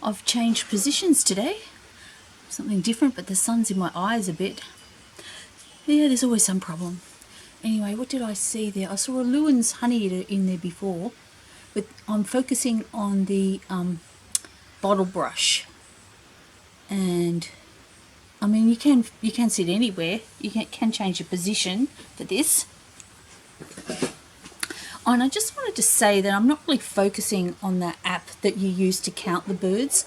I've changed positions today. Something different, but the sun's in my eyes a bit. Yeah, there's always some problem. Anyway, what did I see there? I saw a Lewin's honey eater in there before, but I'm focusing on the bottle brush. And I mean, you can sit anywhere. You can change your position for this. Oh, and I just wanted to say that I'm not really focusing on the app that you use to count the birds.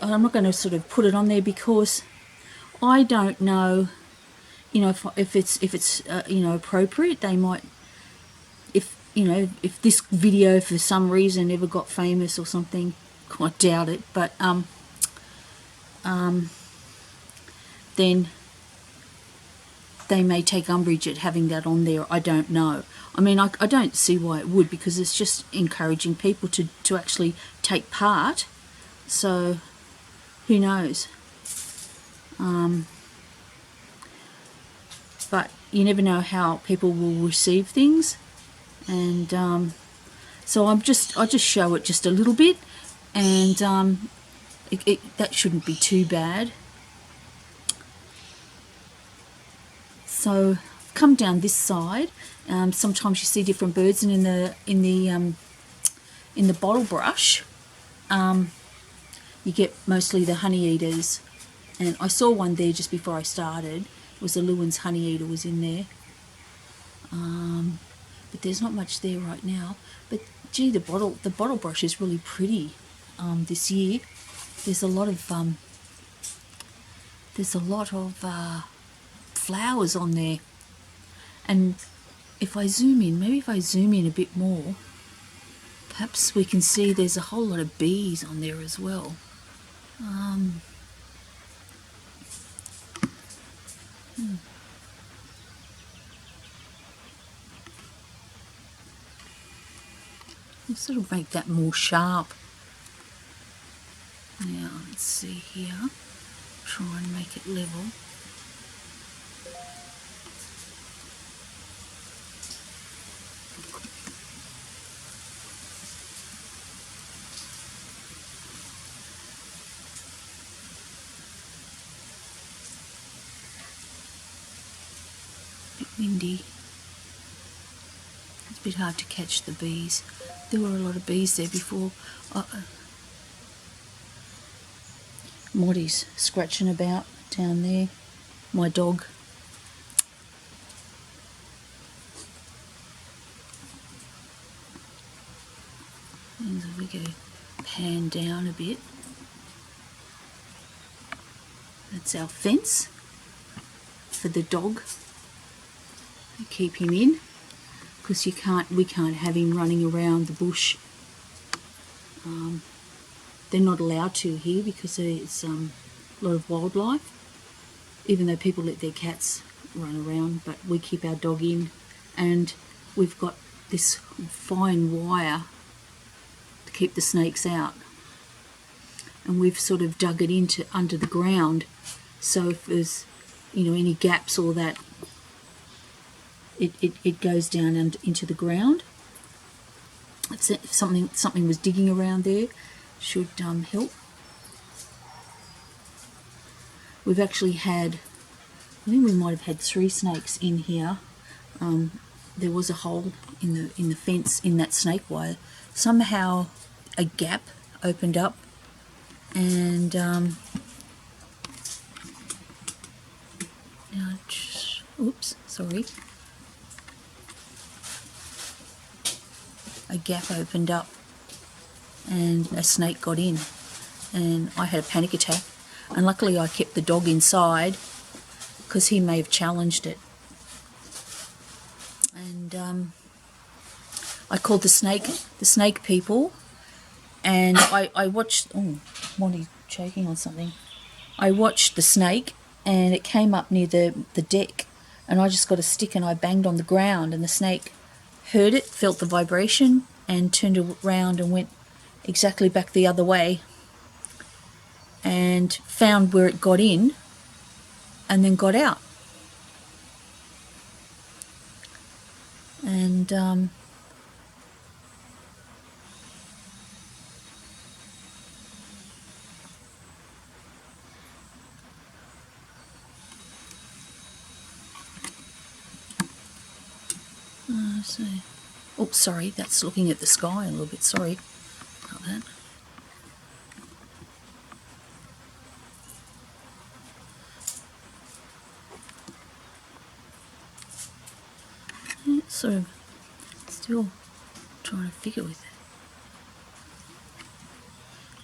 I'm not going to sort of put it on there because I don't know, you know, if it's appropriate. They might, if this video for some reason ever got famous or something. I doubt it, but then they may take umbrage at having that on there. I don't know. I mean, I don't see why it would, because it's just encouraging people to actually take part. So, who knows? But you never know how people will receive things. And so I just show it just a little bit, and that shouldn't be too bad. So come down this side. Sometimes you see different birds, and in the bottle brush, you get mostly the honey eaters. And I saw one there just before I started. It was a Lewin's honey eater was in there. But there's not much there right now. But gee, the bottle brush is really pretty this year. There's a lot of flowers on there. And if I zoom in, maybe if I zoom in a bit more, perhaps we can see there's a whole lot of bees on there as well. Let's sort of make that more sharp. Now, let's see here. Try and make it level. Bit windy. It's a bit hard to catch the bees. There were a lot of bees there before. Morty's scratching about down there. My dog. And if we go pan down a bit. That's our fence for the dog. We keep him in because we can't have him running around the bush. They're not allowed to here because there's a lot of wildlife, even though people let their cats run around, but we keep our dog in. And we've got this fine wire to keep the snakes out, and we've sort of dug it under the ground, so if there's any gaps or that, it goes down and into the ground. If something was digging around there, should help. We've actually had, I think we might have had 3 snakes in here. There was a hole in the fence in that snake wire. Somehow a gap opened up, and oops, sorry. A gap opened up and a snake got in, and I had a panic attack, and luckily I kept the dog inside because he may have challenged it. And I called the snake people, and I watched, Monty's choking on something. I watched the snake, and it came up near the deck, and I just got a stick and I banged on the ground, and the snake heard it, felt the vibration, and turned around and went exactly back the other way, and found where it got in and then got out. And So, oh, sorry, that's looking at the sky a little bit. Sorry about that. It's sort of still trying to figure with it.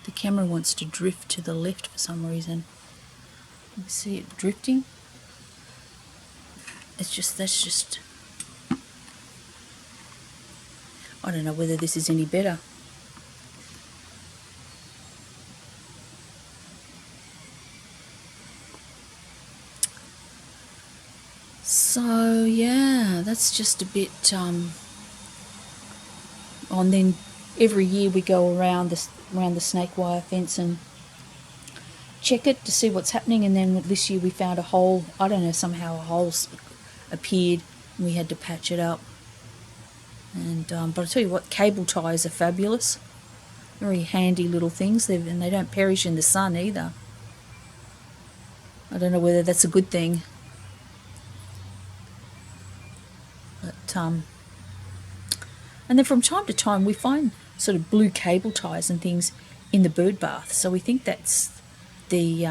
The camera wants to drift to the left for some reason. You see it drifting. That's just. I don't know whether this is any better. So yeah, that's just a bit. And then every year we go around the snake wire fence and check it to see what's happening. And then this year we found a hole. I don't know, somehow a hole appeared and we had to patch it up. And but I tell you what, cable ties are fabulous. Very handy little things, and they don't perish in the sun either. I don't know whether that's a good thing. But and then from time to time we find sort of blue cable ties and things in the bird bath. So we think that's the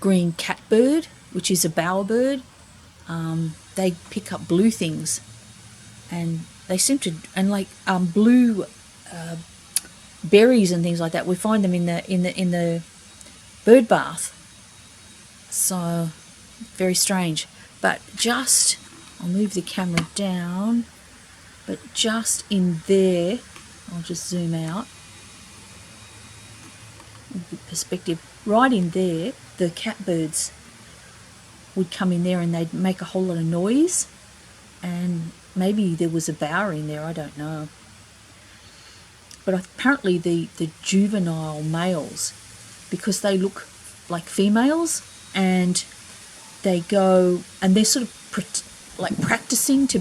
green catbird, which is a bowerbird. They pick up blue things, and they seem to, and like blue berries and things like that. We find them in the bird bath. So very strange. But just, I'll move the camera down. But just in there, I'll just zoom out. Perspective. Right in there, the catbirds would come in there and they'd make a whole lot of noise. And maybe there was a bower in there, I don't know. But apparently the juvenile males, because they look like females, and they go and they're sort of like practicing to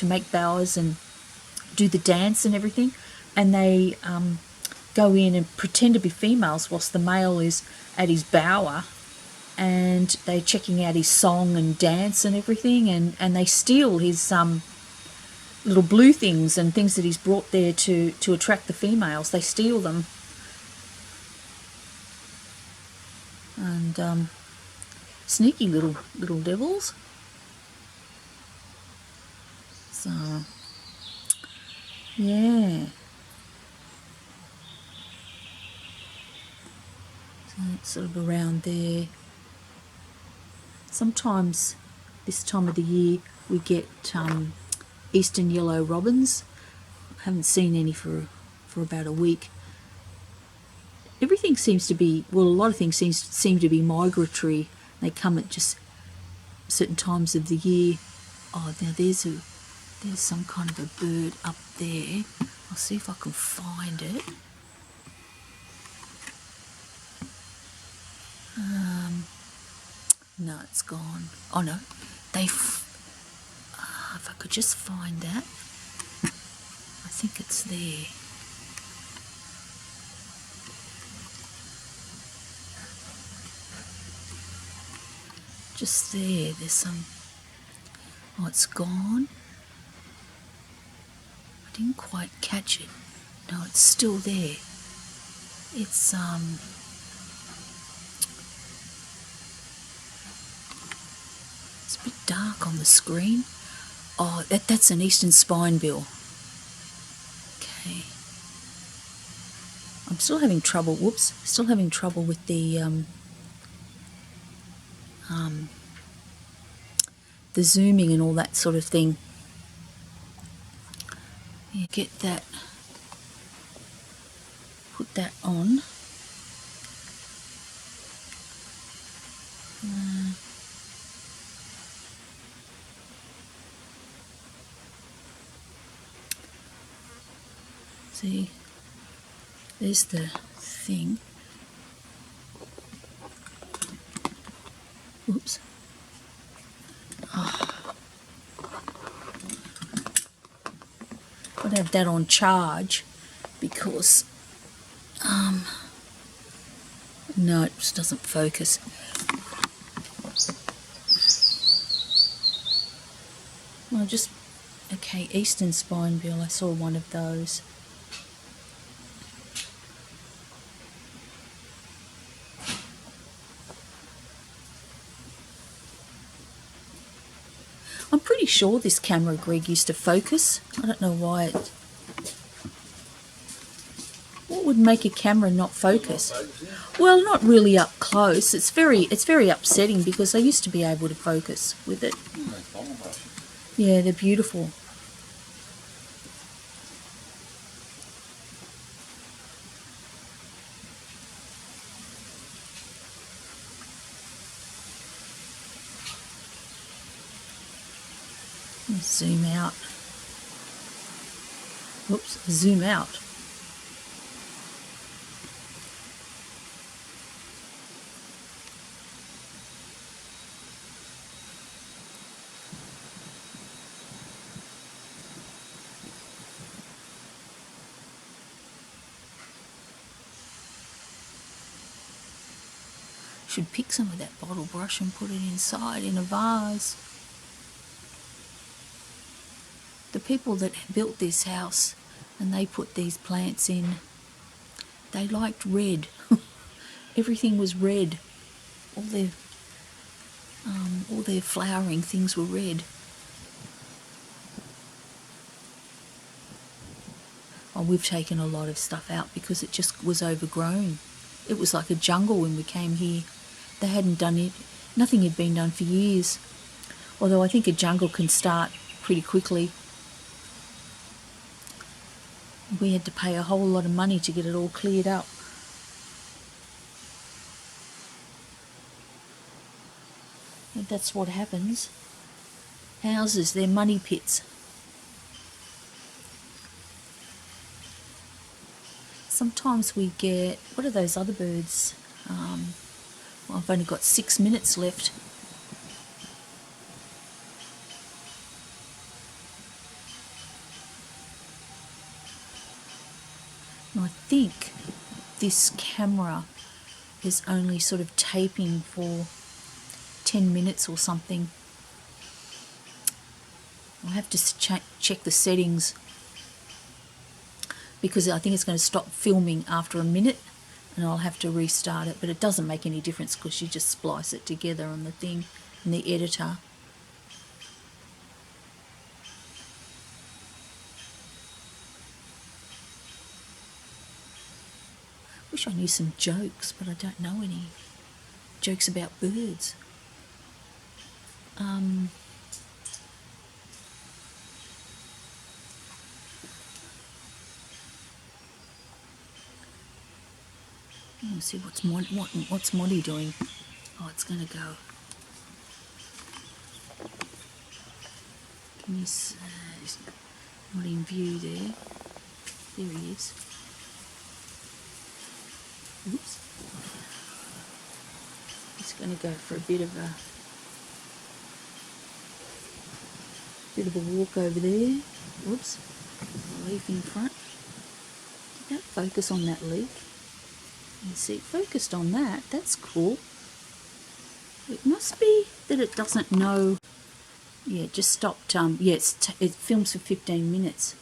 make bowers and do the dance and everything, and they go in and pretend to be females whilst the male is at his bower, and they're checking out his song and dance and everything, and they steal his little blue things and things that he's brought there to attract the females. They steal them. And sneaky little devils. So yeah. So it's sort of around there. Sometimes this time of the year we get eastern yellow robins. I haven't seen any for about a week. Everything seems to be, well, a lot of things seem to be migratory. They come at just certain times of the year. Oh, now there's some kind of a bird up there. I'll see if I can find it. No, it's gone. Oh no, if I could just find that. I think it's there. Just there, there's some. Oh, it's gone. I didn't quite catch it. No, it's still there. It's it's a bit dark on the screen. Oh, that's an eastern spinebill. Okay. I'm still having trouble. Whoops, still having trouble with the zooming and all that sort of thing. Yeah, get that, put that on. See, there's the thing. Oops. Oh. Gotta have that on charge because no, it just doesn't focus. Well, okay, Eastern Spinebill, I saw one of those. I'm pretty sure this camera, Greg, used to focus. I don't know why it... What would make a camera not focus? Well, not really up close. It's very upsetting because I used to be able to focus with it. Yeah, they're beautiful. Zoom out. Whoops, zoom out. Should pick some of that bottle brush and put it inside in a vase. The people that built this house and they put these plants in, they liked red. Everything was red. All their flowering things were red. Oh, we've taken a lot of stuff out because it just was overgrown. It was like a jungle when we came here. They hadn't done it. Nothing had been done for years. Although I think a jungle can start pretty quickly. We had to pay a whole lot of money to get it all cleared up. And that's what happens. Houses, they're money pits. Sometimes we get, what are those other birds? Well, I've only got 6 minutes left. And I think this camera is only sort of taping for 10 minutes or something. I'll have to check the settings because I think it's going to stop filming after a minute and I'll have to restart it, but it doesn't make any difference because you just splice it together on the thing in the editor. Wish I knew some jokes, but I don't know any jokes about birds. Let's see what's Moddy doing. Oh, it's going to go. Can you see? Not in view there. There he is. Oops. He's going to go for a bit of a walk over there. Whoops. A leaf in front. Did that focus on that leaf? You see, it focused on that. That's cool. It must be that it doesn't know. Yeah, it just stopped. Yeah, it films for 15 minutes.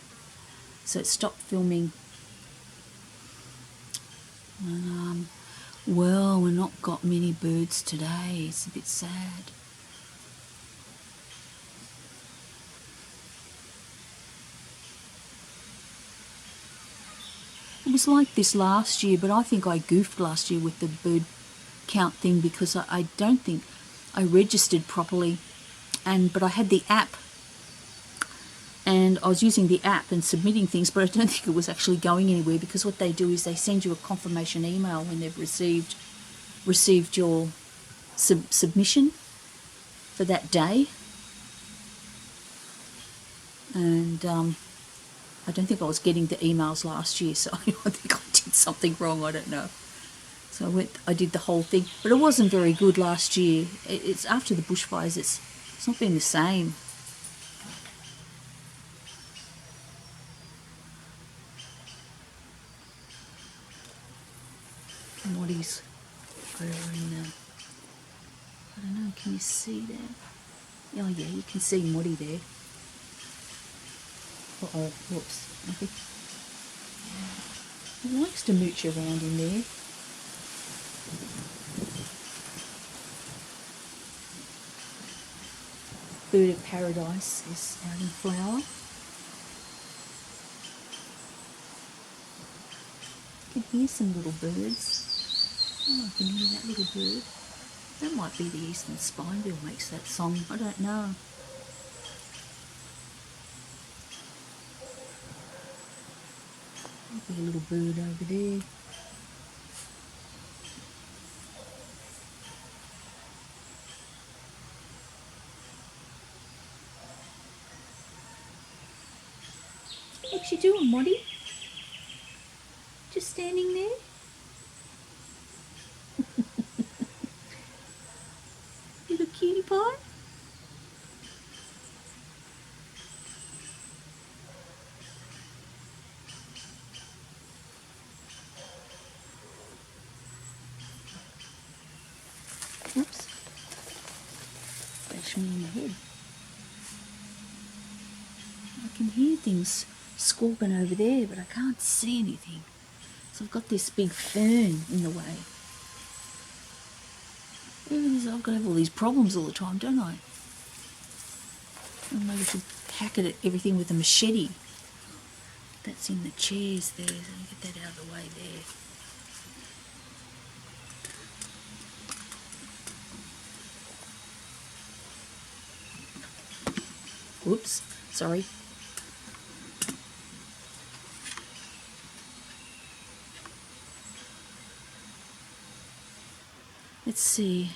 So it stopped filming. And, well, we're not got many birds today. It's a bit sad. It was like this last year, but I think I goofed last year with the bird count thing because I don't think I registered properly, but I had the app and I was using the app and submitting things, but I don't think it was actually going anywhere because what they do is they send you a confirmation email when they've received your submission for that day, and I don't think I was getting the emails last year, so I think I did something wrong, I don't know. So I did the whole thing, but it wasn't very good last year. It's after the bushfires, it's not been the same. Moddy's over in the, I don't know, can you see there? Oh yeah, you can see Moddy there. Uh-oh, whoops. He likes to mooch around in there. Bird of paradise is out in flower. I can hear some little birds. Oh, I can hear that little bird. That might be the eastern spinebill makes that song. I don't know. Might be a little bird over there. What you doing, Moddy? Just standing there? Little cutie pie? Oops. Bash me in the head. I can hear things squawking over there, but I can't see anything. So I've got this big fern in the way. I've got to have all these problems all the time, don't I? Maybe I should hack at everything with a machete. That's in the chairs there, so get that out of the way there. Whoops, sorry. Let's see.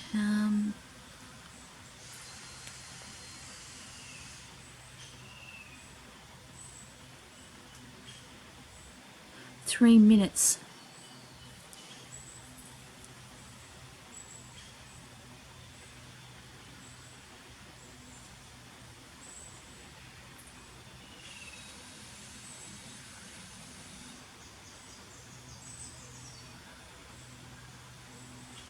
3 minutes